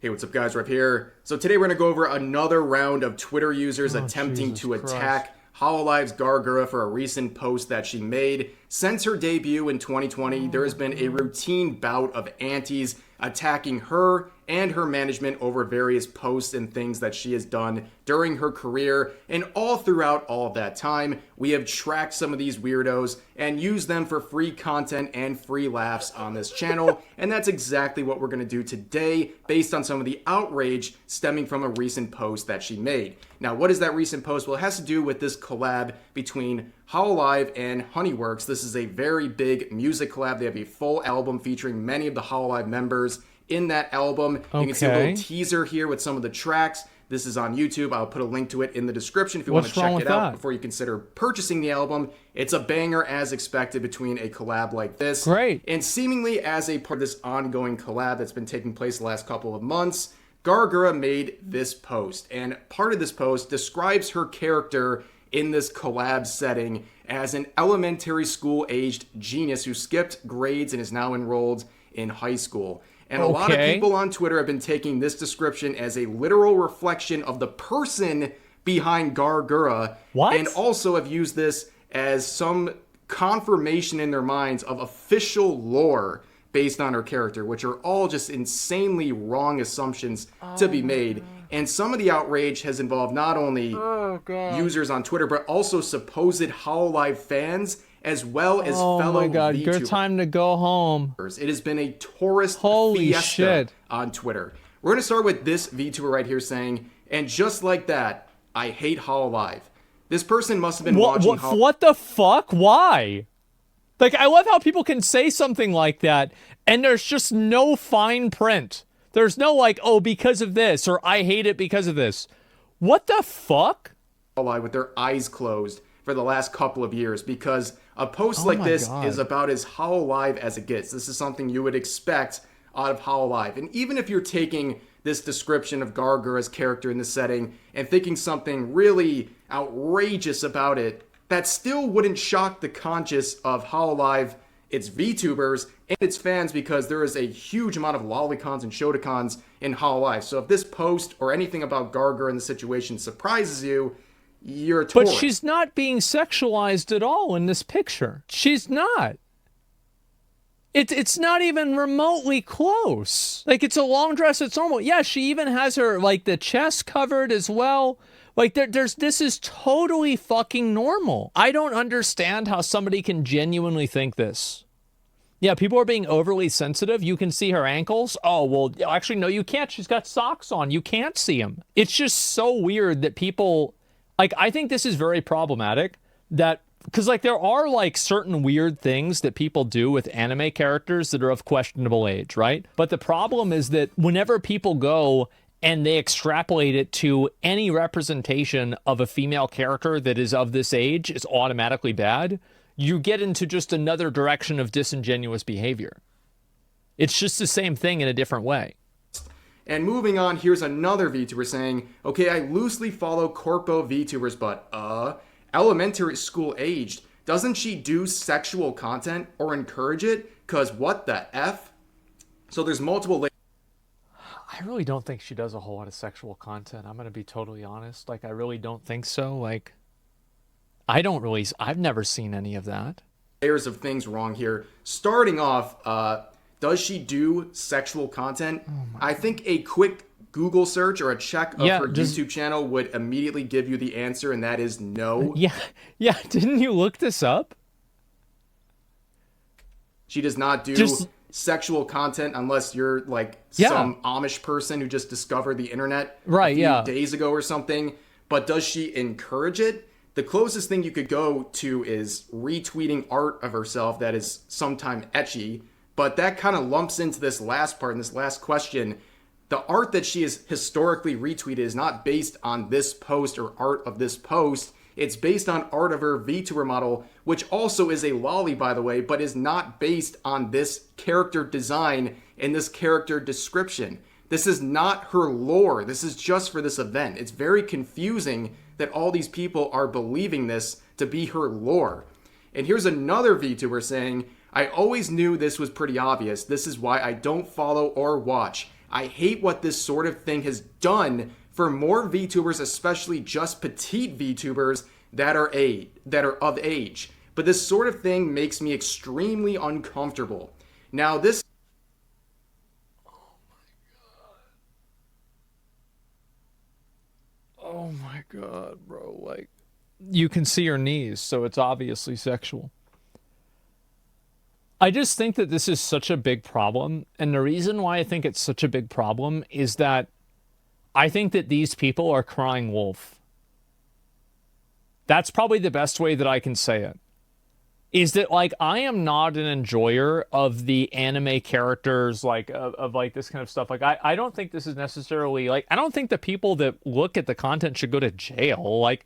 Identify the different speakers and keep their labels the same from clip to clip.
Speaker 1: Hey, what's up guys, Rev here. So today we're going to go over another round of Twitter users attempting
Speaker 2: Jesus
Speaker 1: to
Speaker 2: Christ.
Speaker 1: attack Hololive's Gargura for a recent post that she made. Since her debut in 2020, there has been a routine bout of antis attacking her and her management over various posts and things that she has done during her career. And all throughout all of that time, we have tracked some of these weirdos and used them for free content and free laughs on this channel. And that's exactly what we're going to do today based on some of the outrage stemming from a recent post that she made. Now, what is that recent post? Well, it has to do with this collab between Hololive and Honeyworks. This is a very big music collab. They have a full album featuring many of the Hololive members in that album. You can see a little teaser here with some of the tracks. This is on YouTube. I'll put a link to it in the description if you want to check it out before you consider purchasing the album. It's a banger as expected between a collab like this.
Speaker 2: Great.
Speaker 1: And seemingly as a part of this ongoing collab that's been taking place the last couple of months, Gargura made this post. And part of this post describes her character in this collab setting as an elementary school aged genius who skipped grades and is now enrolled in high school. And a lot of people on Twitter have been taking this description as a literal reflection of the person behind Gargura.
Speaker 2: What?
Speaker 1: And also have used this as some confirmation in their minds of official lore based on her character, which are all just insanely wrong assumptions to be made. And some of the outrage has involved not only users on Twitter, but also supposed Hololive fans, as well as fellow VTubers.
Speaker 2: Good time to go home.
Speaker 1: It has been a tourist fiesta on Twitter. We're going to start with this VTuber right here saying, and just like that, I hate Hololive. This person must have been watching
Speaker 2: What the fuck? Why? Like, I love how people can say something like that, and there's just no fine print. There's no like, oh, because of this, or I hate it because of this. What the fuck?
Speaker 1: Hololive with their eyes closed for the last couple of years, because a post like this is about as Hololive as it gets. This is something you would expect out of Hololive. And even if you're taking this description of Gargura's character in this setting and thinking something really outrageous about it, that still wouldn't shock the conscience of Hololive, its VTubers, and its fans, because there is a huge amount of lolicons and shotacons in Hololive. So if this post or anything about Gargura in the situation surprises you, you're a tourist.
Speaker 2: But she's not being sexualized at all in this picture. She's not. It's not even remotely close. Like, it's a long dress, it's normal. Yeah, she even has her, like, the chest covered as well. Like, this is totally fucking normal. I don't understand how somebody can genuinely think this. Yeah, people are being overly sensitive. You can see her ankles. Oh, well, actually, no, you can't. She's got socks on. You can't see them. It's just so weird that people... Like, I think this is very problematic that... Because, like, there are, like, certain weird things that people do with anime characters that are of questionable age, right? But the problem is that whenever people go and they extrapolate it to any representation of a female character that is of this age is automatically bad, you get into just another direction of disingenuous behavior. It's just the same thing in a different way.
Speaker 1: And moving on, here's another VTuber saying, okay, I loosely follow corpo VTubers, but, elementary school aged. Doesn't she do sexual content or encourage it? Cause what the F? So there's multiple
Speaker 2: I really don't think she does a whole lot of sexual content. I'm going to be totally honest. Like, I really don't think so. Like, I've never seen any of that.
Speaker 1: layers of things wrong here. Starting off, does she do sexual content? I think a quick Google search or a check of her YouTube channel would immediately give you the answer, and that is no.
Speaker 2: Yeah. Didn't you look this up?
Speaker 1: She does not do sexual content unless you're like some Amish person who just discovered the internet a few days ago or something. But does she encourage it? The closest thing you could go to is retweeting art of herself that is sometime etchy. But that kind of lumps into this last part and this last question. The art that she has historically retweeted is not based on this post or art of this post. It's based on art of her VTuber model, which also is a lolly, by the way, but is not based on this character design and this character description. This is not her lore. This is just for this event. It's very confusing that all these people are believing this to be her lore. And here's another VTuber saying, I always knew this was pretty obvious. This is why I don't follow or watch. I hate what this sort of thing has done for more VTubers, especially just petite VTubers that are of age. But this sort of thing makes me extremely uncomfortable. Now, this...
Speaker 2: Oh my god, bro. Like, you can see her knees, so it's obviously sexual. I just think that this is such a big problem. And the reason why I think it's such a big problem is that I think that these people are crying wolf. That's probably the best way that I can say it. Is that, like, I am not an enjoyer of the anime characters, like, of like, this kind of stuff. Like, I don't think this is necessarily, like, I don't think the people that look at the content should go to jail. Like,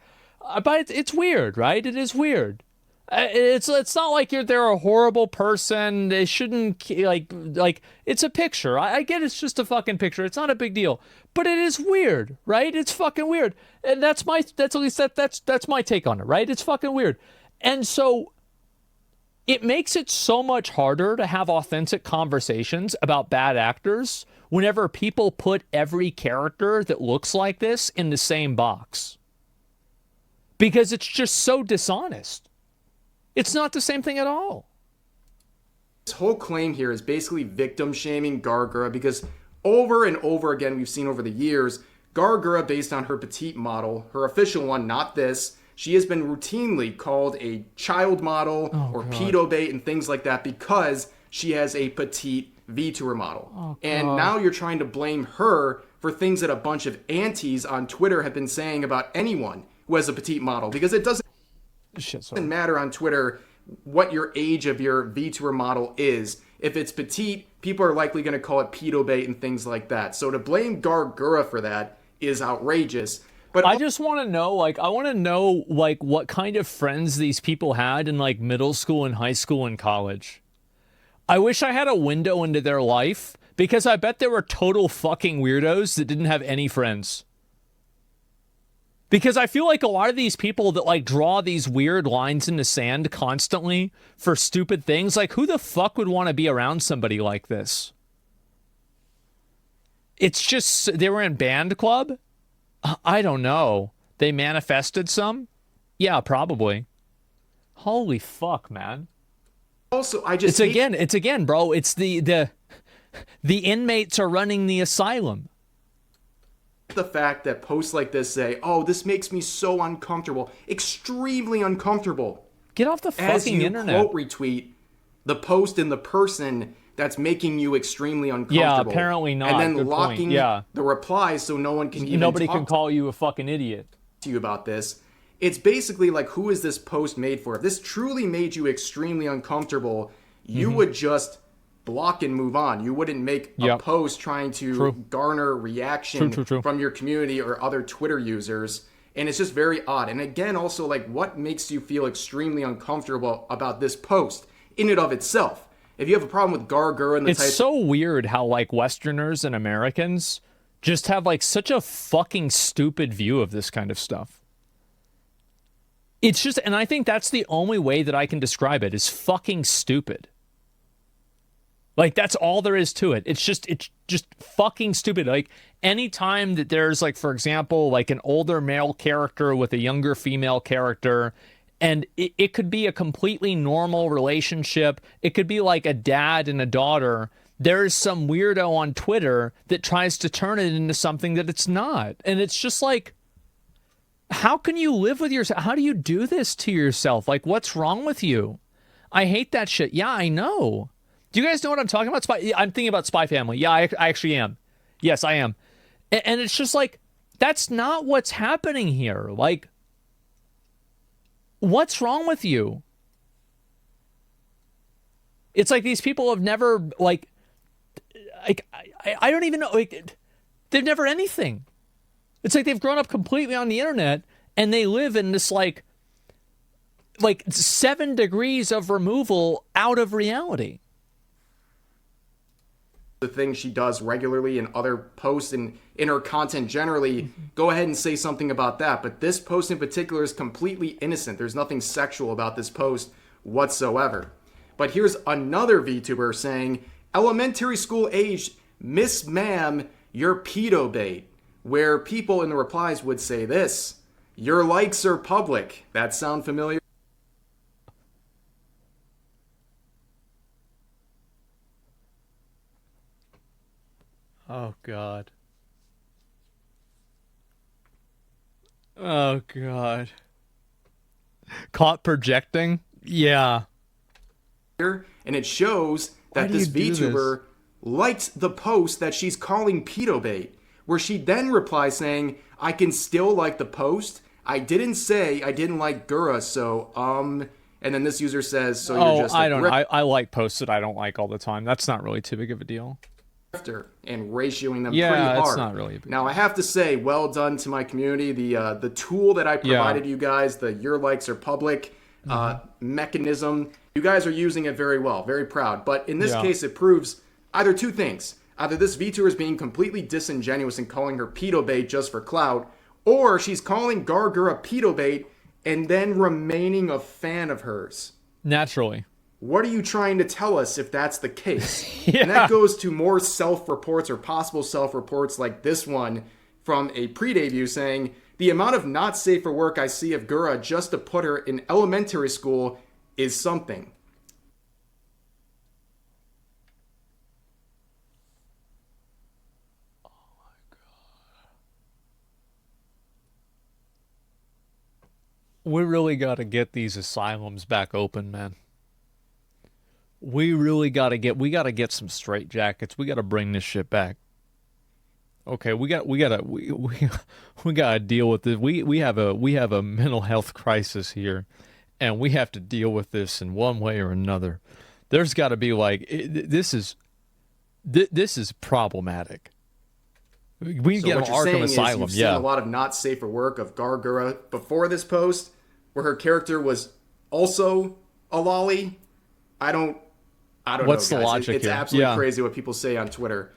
Speaker 2: but it's weird, right? It is weird. It's not like they're a horrible person. They shouldn't, like, it's a picture. I get it's just a fucking picture. It's not a big deal. But it is weird, right? It's fucking weird. And that's at least that's my take on it, right? It's fucking weird. And so it makes it so much harder to have authentic conversations about bad actors whenever people put every character that looks like this in the same box. Because it's just so dishonest. It's not the same thing at all.
Speaker 1: This whole claim here is basically victim shaming Gargura, because over and over again we've seen over the years, Gargura, based on her petite model, her official one, not this, she has been routinely called a child model or pedo bait and things like that because she has a petite VTuber model. And now you're trying to blame her for things that a bunch of aunties on Twitter have been saying about anyone who has a petite model, because it doesn't matter on Twitter what your age of your VTuber model is. If it's petite, people are likely going to call it pedo bait and things like that. So to blame Gargura for that is outrageous. But
Speaker 2: I just want to know, like, what kind of friends these people had in, like, middle school and high school and college. I wish I had a window into their life, because I bet there were total fucking weirdos that didn't have any friends. Because I feel like a lot of these people that, like, draw these weird lines in the sand constantly for stupid things, like, who the fuck would want to be around somebody like this? It's just, they were in band club? I don't know. They manifested some? Yeah, probably. Holy fuck, man.
Speaker 1: Also,
Speaker 2: it's again, bro. It's the inmates are running the asylum.
Speaker 1: The fact that posts like this say, "Oh, this makes me so uncomfortable, extremely uncomfortable."
Speaker 2: Get off the fucking internet.
Speaker 1: As you quote retweet the post and the person that's making you extremely uncomfortable.
Speaker 2: Yeah, apparently not.
Speaker 1: And then
Speaker 2: Good
Speaker 1: locking
Speaker 2: point.
Speaker 1: the replies so no one can even
Speaker 2: nobody can call you a fucking idiot
Speaker 1: to you about this. It's basically like, who is this post made for? If this truly made you extremely uncomfortable, you would just block and move on. You wouldn't make a post trying to garner reaction from your community or other Twitter users. And it's just very odd. And again, also, like, what makes you feel extremely uncomfortable about this post in and of itself? If you have a problem with Gargura and the
Speaker 2: It's so weird how, like, Westerners and Americans just have, like, such a fucking stupid view of this kind of stuff. It's just, and I think that's the only way that I can describe it, is fucking stupid. Like, that's all there is to it. It's just fucking stupid. Like, anytime that there's, like, for example, like an older male character with a younger female character, and it could be a completely normal relationship. It could be like a dad and a daughter. There's some weirdo on Twitter that tries to turn it into something that it's not. And it's just like, how can you live with yourself? How do you do this to yourself? Like, what's wrong with you? I hate that shit. Yeah, I know. Do you guys know what I'm talking about? I'm thinking about Spy Family. Yeah, I actually am. Yes, I am. And it's just like, that's not what's happening here. Like, what's wrong with you? It's like these people have never, like I don't even know, like, they've never anything. It's like they've grown up completely on the internet, and they live in this, like 7 degrees of removal out of reality.
Speaker 1: The things she does regularly in other posts and in her content generally, go ahead and say something about that. But this post in particular is completely innocent. There's nothing sexual about this post whatsoever. But here's another VTuber saying, elementary school age "Miss Ma'am, you're pedo bait," where people in the replies would say this: "Your likes are public." That sound familiar?
Speaker 2: Oh, God. Oh, God. Caught projecting? Yeah.
Speaker 1: And it shows that this VTuber liked the post that she's calling pedo bait, where she then replies saying, "I can still like the post. I didn't say I didn't like Gura, so, and then this user says, "So you're just a
Speaker 2: I don't know. I like posts that I don't like all the time. That's not really too big of a deal.
Speaker 1: And ratioing them pretty
Speaker 2: Yeah,
Speaker 1: hard."
Speaker 2: it's not really a big
Speaker 1: Now,
Speaker 2: deal.
Speaker 1: I have to say, well done to my community. The tool that I provided you guys, the "Your Likes Are Public" mechanism, you guys are using it very well. Very proud. But in this case, it proves either two things. Either this VTuber is being completely disingenuous and calling her pedo bait just for clout, or she's calling Gargura pedo bait and then remaining a fan of hers.
Speaker 2: Naturally.
Speaker 1: What are you trying to tell us if that's the case? And that goes to more self-reports or possible self-reports like this one from a pre-debut saying, "The amount of not safe for work I see of Gura just to put her in elementary school is something."
Speaker 2: We really got to get these asylums back open, man. We really got to get some straitjackets. We got to bring this shit back. Okay, we got to deal with this. We have a mental health crisis here, and we have to deal with this in one way or another. There's got to be this is problematic. We
Speaker 1: So
Speaker 2: get an
Speaker 1: what you're
Speaker 2: Arkham
Speaker 1: saying
Speaker 2: Asylum.
Speaker 1: is you've seen a lot of not safe for work of Gargura before this post, where her character was also a lolly. I don't
Speaker 2: What's
Speaker 1: know,
Speaker 2: the
Speaker 1: guys.
Speaker 2: logic
Speaker 1: It's
Speaker 2: here?
Speaker 1: absolutely crazy what people say on Twitter.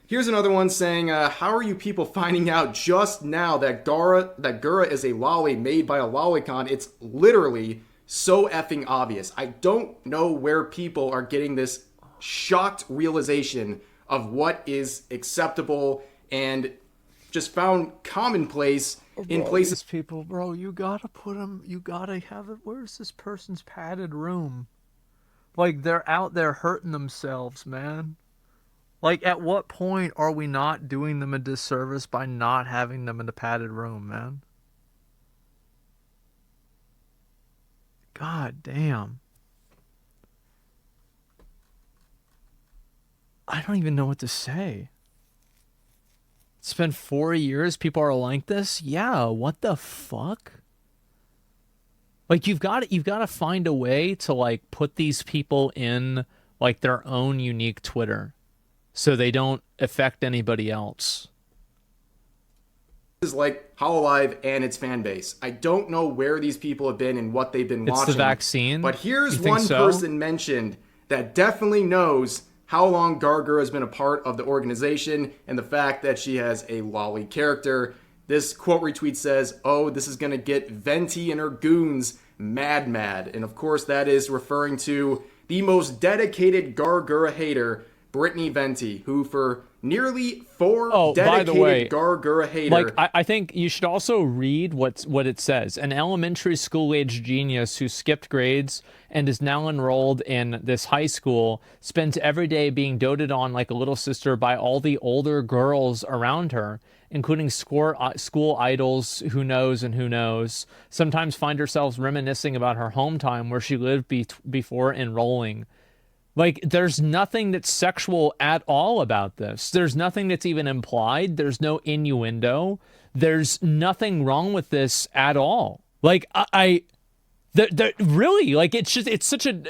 Speaker 1: Here's another one saying, "How are you people finding out just now that Gura is a lolly made by a lolicon? It's literally so effing obvious. I don't know where people are getting this shocked realization of what is acceptable and just found commonplace in places."
Speaker 2: People, bro, you gotta put them. You gotta have it. Where's this person's padded room? Like, they're out there hurting themselves, man. Like, at what point are we not doing them a disservice by not having them in the padded room, man? God damn. I don't even know what to say. It's been 4 years. People are like this. Yeah. What the fuck? Like, you've got to find a way to like put these people in like their own unique Twitter, so they don't affect anybody else.
Speaker 1: Is like Hololive and its fan base. I don't know where these people have been and what they've been watching.
Speaker 2: It's the vaccine.
Speaker 1: But here's
Speaker 2: You think
Speaker 1: one
Speaker 2: so?
Speaker 1: person mentioned that definitely knows how long Gargura has been a part of the organization and the fact that she has a lolly character. This quote retweet says, "Oh, this is going to get Venti and her goons mad." And of course, that is referring to the most dedicated Gargura hater, Brittany Venti, who for nearly 4 dedicated Gargura hater.
Speaker 2: Like, I think you should also read what it says. An elementary school-age genius who skipped grades and is now enrolled in this high school spends every day being doted on like a little sister by all the older girls around her, including school idols who knows, sometimes find herself reminiscing about her home time where she lived before enrolling. Like, there's nothing that's sexual at all about this. There's nothing that's even implied. There's no innuendo. There's nothing wrong with this at all. Like, really, like, it's such a...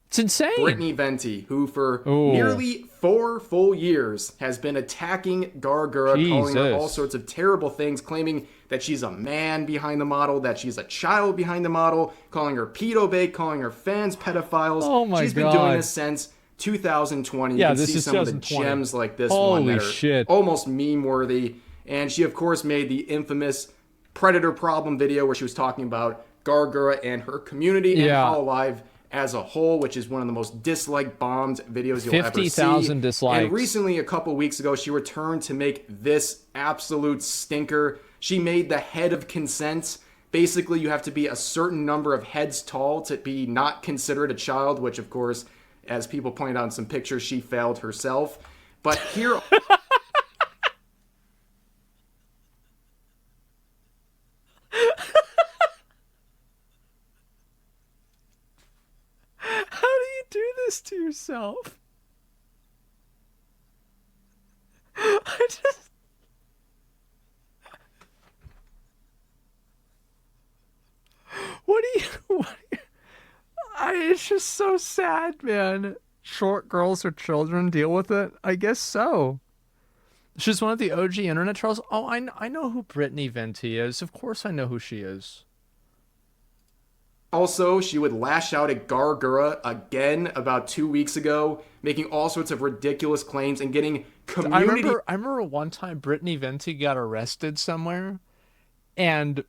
Speaker 2: It's insane.
Speaker 1: Brittany Venti, who for nearly 4 full years has been attacking Gargura, calling her all sorts of terrible things, claiming that she's a man behind the model, that she's a child behind the model, calling her pedo bait, calling her fans pedophiles.
Speaker 2: Oh my God.
Speaker 1: She's been doing this since 2020.
Speaker 2: Yeah,
Speaker 1: you can
Speaker 2: this
Speaker 1: see
Speaker 2: is
Speaker 1: some of the
Speaker 2: 2020.
Speaker 1: gems like this
Speaker 2: Holy
Speaker 1: one that are
Speaker 2: shit.
Speaker 1: almost meme-worthy. And she, of course, made the infamous Predator Problem video where she was talking about Gargura and her community and Hololive as a whole, which is one of the most dislike-bombed videos you'll ever see.
Speaker 2: 50,000 dislikes.
Speaker 1: And recently, a couple weeks ago, she returned to make this absolute stinker. She made the head of consent. Basically, you have to be a certain number of heads tall to be not considered a child, which, of course, as people pointed out in some pictures, she failed herself. But here...
Speaker 2: this to yourself. I just... It's just so sad, man. Short girls or children deal with it. I guess so. She's one of the OG internet trolls. Oh, I know who Brittany Venti is. Of course I know who she is.
Speaker 1: Also, she would lash out at Gargura again about 2 weeks ago, making all sorts of ridiculous claims and getting community...
Speaker 2: I remember one time Brittany Venti got arrested somewhere, and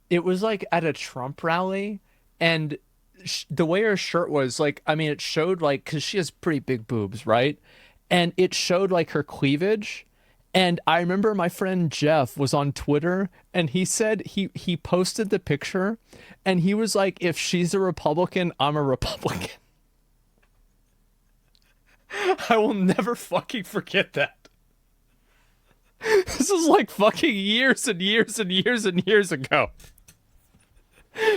Speaker 2: it was like at a Trump rally, and the way her shirt was, like, I mean, it showed, like, because she has pretty big boobs, right? And it showed, like, her cleavage. And I remember my friend Jeff was on Twitter, and he said he posted the picture, and he was like, if she's a Republican, I'm a Republican. I will never fucking forget that. This is like fucking years and years and years and years ago.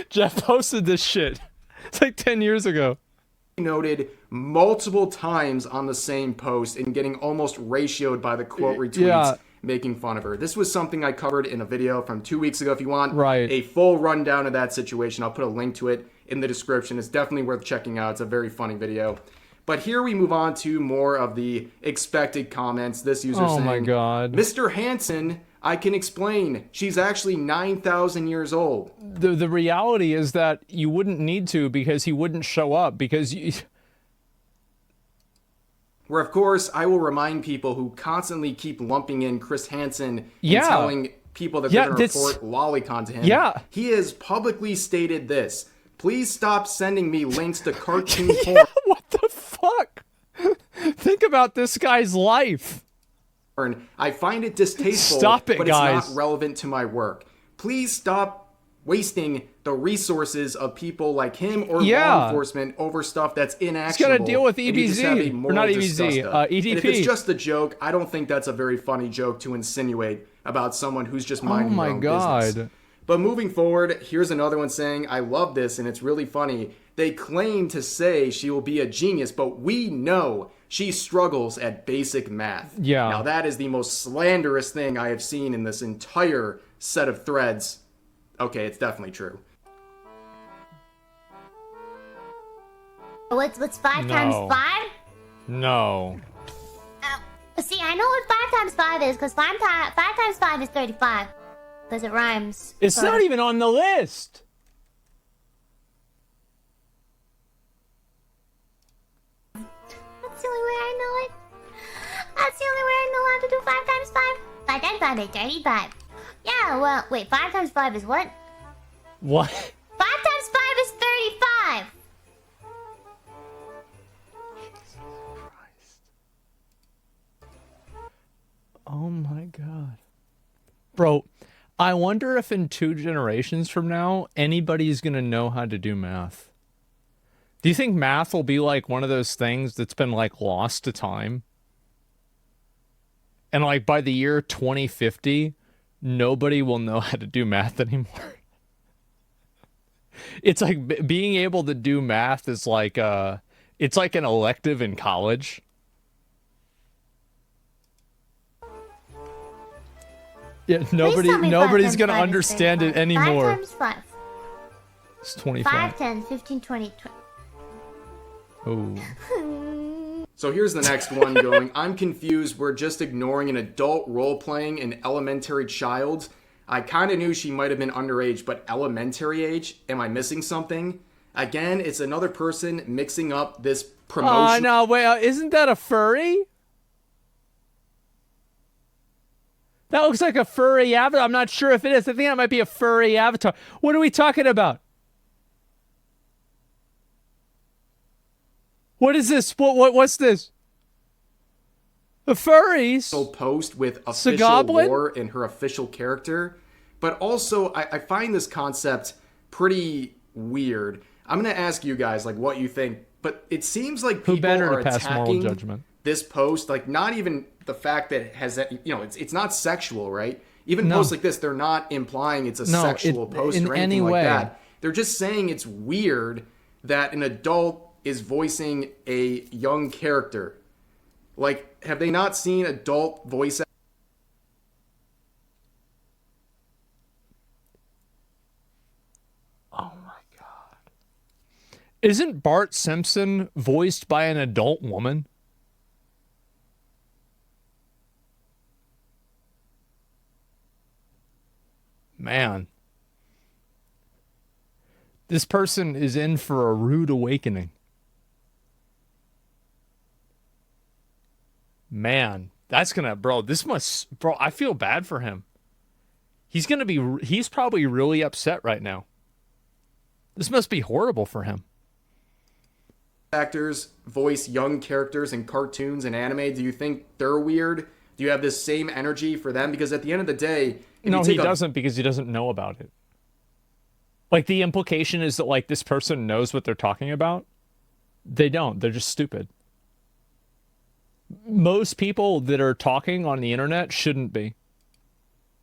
Speaker 2: Jeff posted this shit. It's like 10 years ago.
Speaker 1: Noted multiple times on the same post and getting almost ratioed by the quote retweets making fun of her. This was something I covered in a video from 2 weeks ago. If you want a full rundown of that situation, I'll put a link to it in the description. It's definitely worth checking out. It's a very funny video. But here we move on to more of the expected comments. This user saying,
Speaker 2: my God.
Speaker 1: Mr. Hansen, I can explain. She's actually 9,000 years old.
Speaker 2: The reality is that you wouldn't need to, because he wouldn't show up, because you...
Speaker 1: Where, of course, I will remind people who constantly keep lumping in Chris Hansen and telling people that they're going to report lolicon to him. He has publicly stated this. Please stop sending me links to cartoon porn.
Speaker 2: What the fuck? Think about this guy's life.
Speaker 1: I find it distasteful, but it's not relevant to my work. Please stop wasting the resources of people like him or law enforcement over stuff that's inactionable.
Speaker 2: He's got to deal with EBZ, or not EBZ, EDP.
Speaker 1: And if it's just a joke, I don't think that's a very funny joke to insinuate about someone who's just minding their own business. But moving forward, here's another one saying, I love this and it's really funny. They claim to say she will be a genius, but we know she struggles at basic math. Now that is the most slanderous thing I have seen in this entire set of threads. Okay, it's definitely true.
Speaker 3: What's 5 times 5?
Speaker 2: No.
Speaker 3: See, I know what 5 times 5 is, because 5 times 5 is 35. Because it rhymes.
Speaker 2: It's not even on the list.
Speaker 3: That's the only way I know it. That's the only way I know how to do 5 times 5. 5 times 5 is 35. Yeah, well, wait, 5 times 5 is what?
Speaker 2: What?
Speaker 3: 5 times 5 is 35.
Speaker 2: Oh my God. Bro, I wonder if in 2 generations from now, anybody's going to know how to do math. Do you think math will be like one of those things that's been like lost to time? And like by the year 2050, nobody will know how to do math anymore. It's like being able to do math is like it's like an elective in college. Yeah, nobody's gonna understand it anymore.
Speaker 3: 5 times 5.
Speaker 2: It's 25.
Speaker 3: 5, 10, 15, 20,
Speaker 2: 20.
Speaker 3: Oh.
Speaker 1: So here's the next one going, I'm confused, we're just ignoring an adult role-playing an elementary child. I kind of knew she might have been underage, but elementary age? Am I missing something? Again, it's another person mixing up this promotion.
Speaker 2: Oh, no, wait, isn't that a furry? That looks like a furry avatar. I'm not sure if it is. I think that might be a furry avatar. What are we talking about? What is this? What's this? The furries.
Speaker 1: Post with official
Speaker 2: Goblin?
Speaker 1: lore and her official character. But also, I find this concept pretty weird. I'm going to ask you guys, like, what you think. But it seems like people are attacking this post, like, not even the fact that it has that, you know, it's not sexual, right? Even posts like this, they're not implying it's a sexual post or anything like that. They're just saying it's weird that an adult is voicing a young character. Like, have they not seen adult voice?
Speaker 2: Oh my God. Isn't Bart Simpson voiced by an adult woman? Man. This person is in for a rude awakening. Man, that's gonna, bro, I feel bad for him. He's probably really upset right now. This must be horrible for him.
Speaker 1: Actors voice young characters in cartoons and anime. Do you think they're weird? Do you have this same energy for them? Because at the end of the day,
Speaker 2: no, he doesn't, because he doesn't know about it. Like, the implication is that, like, this person knows what they're talking about. They don't. They're just stupid. Most people that are talking on the internet shouldn't be.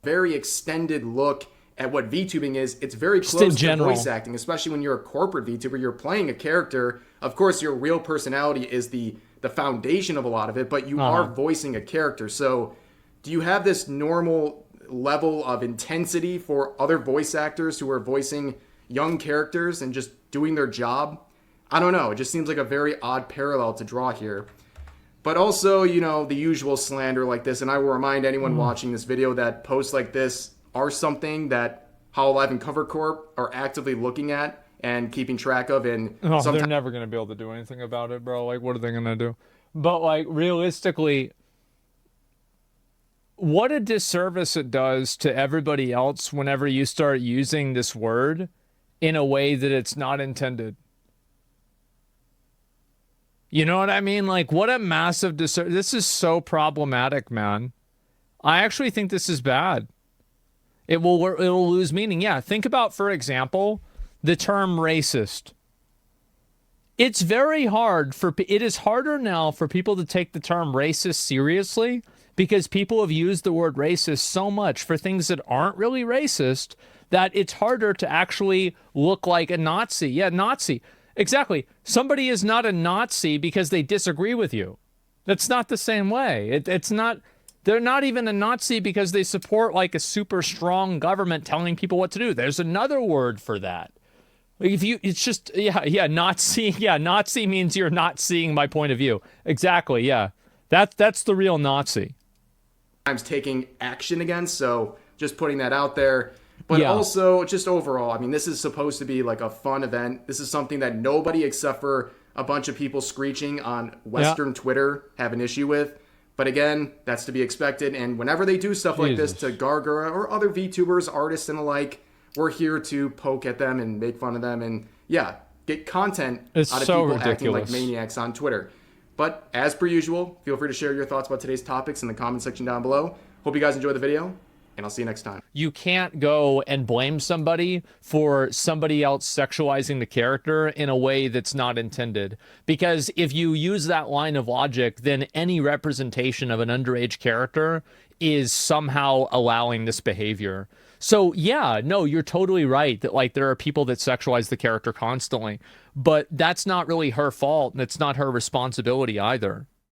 Speaker 1: Very extended look at what VTubing is. It's very close to voice acting, especially when you're a corporate VTuber. You're playing a character. Of course, your real personality is the foundation of a lot of it, but you are voicing a character. So do you have this normal level of intensity for other voice actors who are voicing young characters and just doing their job? I don't know. It just seems like a very odd parallel to draw here. But also, you know, the usual slander like this, and I will remind anyone watching this video that posts like this are something that Hololive and Cover Corp are actively looking at and keeping track of. And
Speaker 2: they're never going to be able to do anything about it, bro. Like, what are they going to do? But, like, realistically, what a disservice it does to everybody else whenever you start using this word in a way that it's not intended. You know what I mean? Like, what a massive disservice. This is so problematic, man. I actually think this is bad. It'll lose meaning. Yeah, think about, for example, the term racist. It's very hard it is harder now for people to take the term racist seriously because people have used the word racist so much for things that aren't really racist that it's harder to actually look like a Nazi. Yeah, Nazi. Exactly. Somebody is not a Nazi because they disagree with you. That's not the same way. It's not. They're not even a Nazi because they support like a super strong government telling people what to do. There's another word for that. It's just, Nazi. Yeah, Nazi means you're not seeing my point of view. Exactly. Yeah, that's the real Nazi.
Speaker 1: Times taking action against. So just putting that out there. But also, just overall, I mean, this is supposed to be like a fun event. This is something that nobody except for a bunch of people screeching on Western Twitter have an issue with. But again, that's to be expected. And whenever they do stuff like this to Gargura or other VTubers, artists and alike, we're here to poke at them and make fun of them and, get content out of people acting like maniacs on Twitter. But as per usual, feel free to share your thoughts about today's topics in the comment section down below. Hope you guys enjoyed the video. And I'll see you next time.
Speaker 2: You can't go and blame somebody for somebody else sexualizing the character in a way that's not intended. Because if you use that line of logic, then any representation of an underage character is somehow allowing this behavior. So yeah, no, you're totally right that like there are people that sexualize the character constantly, but that's not really her fault and it's not her responsibility either.